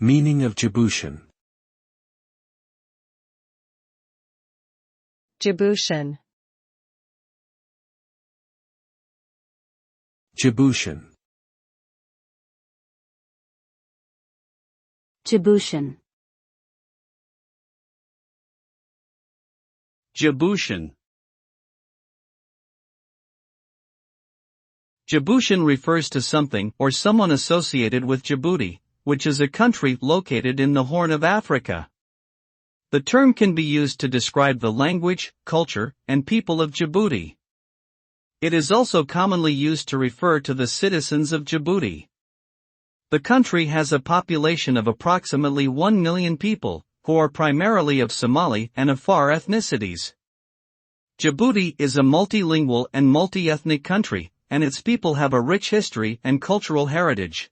Meaning of Djiboutian. Djiboutian. Djiboutian. Djiboutian. Djiboutian. Djiboutian refers to something or someone associated with Djibouti, which is a country located in the Horn of Africa. The term can be used to describe the language, culture, and people of Djibouti. It is also commonly used to refer to the citizens of Djibouti. The country has a population of approximately 1 million people, who are primarily of Somali and Afar ethnicities. Djibouti is a multilingual and multi-ethnic country, and its people have a rich history and cultural heritage.